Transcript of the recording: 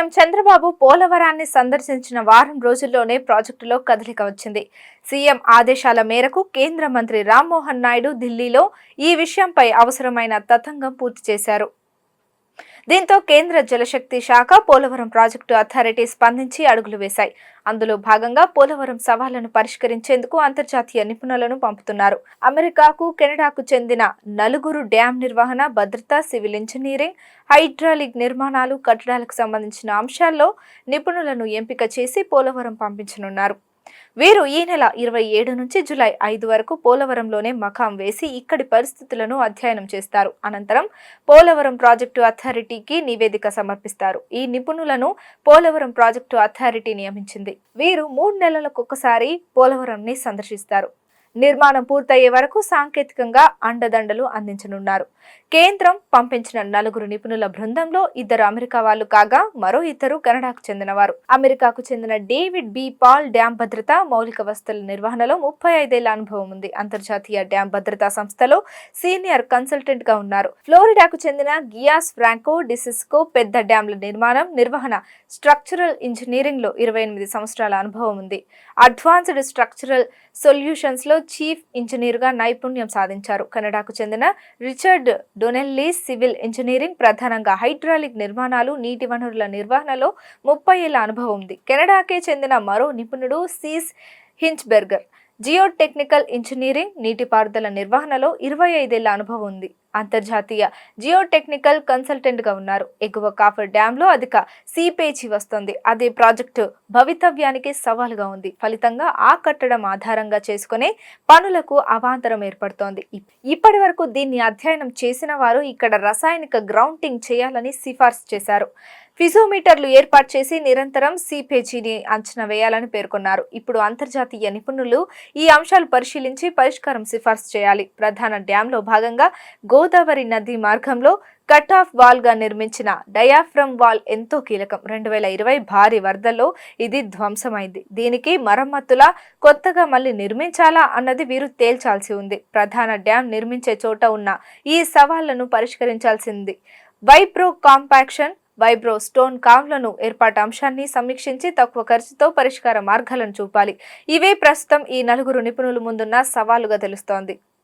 CM Chandrababu పోలవరాన్ని సందర్శించిన వారం రోజుల్లోనే ప్రాజెక్టులో కదలిక వచ్చింది. సీఎం ఆదేశాల మేరకు కేంద్ర మంత్రి రామ్మోహన్ నాయుడు ఢిల్లీలో ఈ విషయంపై అవసరమైన తతంగం పూర్తి చేశారు. దీంతో కేంద్ర జలశక్తి శాఖ పోలవరం ప్రాజెక్టు అథారిటీ స్పందించి అడుగులు వేశాయి. అందులో భాగంగా పోలవరం సవాళ్లను పరిష్కరించేందుకు అంతర్జాతీయ నిపుణులను పంపుతున్నారు. అమెరికాకు, కెనడాకు చెందిన నలుగురు డ్యాం నిర్వహణ, భద్రత, సివిల్ ఇంజనీరింగ్, హైడ్రాలిక్ నిర్మాణాలు, కట్టడాలకు సంబంధించిన అంశాల్లో నిపుణులను ఎంపిక చేసి పోలవరం పంపించనున్నారు. వీరు ఈ నెల 27 నుంచి జూలై 5 వరకు పోలవరంలోనే మకాం వేసి ఇక్కడి పరిస్థితులను అధ్యయనం చేస్తారు. అనంతరం పోలవరం ప్రాజెక్టు అథారిటీకి నివేదిక సమర్పిస్తారు. ఈ నిపుణులను పోలవరం ప్రాజెక్టు అథారిటీ నియమించింది. వీరు 3 నెలలకొకసారి పోలవరంని సందర్శిస్తారు. నిర్మాణం పూర్తయ్యే వరకు సాంకేతికంగా అండదండలు అందించనున్నారు. కేంద్రం పంపించిన నలుగురు నిపుణుల బృందంలో 2 అమెరికా వాళ్లు కాగా మరో 2 కెనడాకు చెందినవారు. అమెరికాకు చెందిన డేవిడ్ బి. పాల్ డ్యాం భద్రత, మౌలిక వసతుల నిర్వహణలో 35 ఏళ్ల అనుభవం ఉంది. అంతర్జాతీయ డ్యాం భద్రతా సంస్థలో సీనియర్ కన్సల్టెంట్ గా ఉన్నారు. ఫ్లోరిడాకు చెందిన గియాస్ ఫ్రాంకో డిసిస్కో పెద్ద డ్యాంల నిర్వహణ, స్ట్రక్చరల్ ఇంజనీరింగ్ లో 28 సంవత్సరాల అనుభవం ఉంది. అడ్వాన్స్డ్ స్ట్రక్చరల్ సొల్యూషన్స్ లో చీఫ్ ఇంజనీర్ గా నైపుణ్యం సాధించారు. కెనడాకు చెందిన రిచర్డ్ డొనెల్లీ సివిల్ ఇంజనీరింగ్, ప్రధానంగా హైడ్రాలిక్ నిర్మాణాలు, నీటి వనరుల నిర్వహణలో 30 ఏళ్ల అనుభవం ఉంది. కెనడాకే చెందిన మరో నిపుణుడు సీస్ హించ్బెర్గర్, జియో టెక్నికల్ ఇంజనీరింగ్, నీటిపారుదల నిర్వహణలో 25 ఏళ్ల అనుభవం ఉంది. అంతర్జాతీయ జియో టెక్నికల్ కన్సల్టెంట్ గా ఉన్నారు. ఎగువ కాఫర్ డ్యాం లో అధిక సీపేజీ వస్తోంది. అదే ప్రాజెక్టు భవితవ్యానికి సవాలుగా ఉంది. ఫలితంగా ఆ కట్టడం ఆధారంగా చేసుకునే పనులకు అవాంతరం ఏర్పడుతోంది. ఇప్పటి వరకు దీన్ని అధ్యయనం చేసిన వారు ఇక్కడ రసాయనిక గ్రౌండింగ్ చేయాలని సిఫార్సు చేశారు. ఫిజోమీటర్లు ఏర్పాటు చేసి నిరంతరం సీపేజీని అంచనా వేయాలని పేర్కొన్నారు. ఇప్పుడు అంతర్జాతీయ నిపుణులు ఈ అంశాలు పరిశీలించి పరిష్కారం సిఫార్సు చేయాలి. ప్రధాన డ్యాంలో భాగంగా గోదావరి నది మార్గంలో కట్ ఆఫ్ వాల్ గా నిర్మించిన డయాఫ్రమ్ వాల్ ఎంతో కీలకం. 2020 భారీ వరదల్లో ఇది ధ్వంసమైంది. దీనికి మరమ్మతులా, కొత్తగా మళ్లీ నిర్మించాలా అన్నది వీరు తేల్చాల్సి ఉంది. ప్రధాన డ్యాం నిర్మించే చోట ఉన్న ఈ సవాళ్లను పరిష్కరించాల్సింది. వైబ్రో కాంపాక్షన్, వైబ్రో స్టోన్ కావ్లను ఏర్పాటు అంశాన్ని సమీక్షించి తక్కువ ఖర్చుతో పరిష్కార మార్గాలను చూపాలి. ఇవే ప్రస్తుతం ఈ నలుగురు నిపుణుల ముందున్న సవాలుగా తెలుస్తోంది.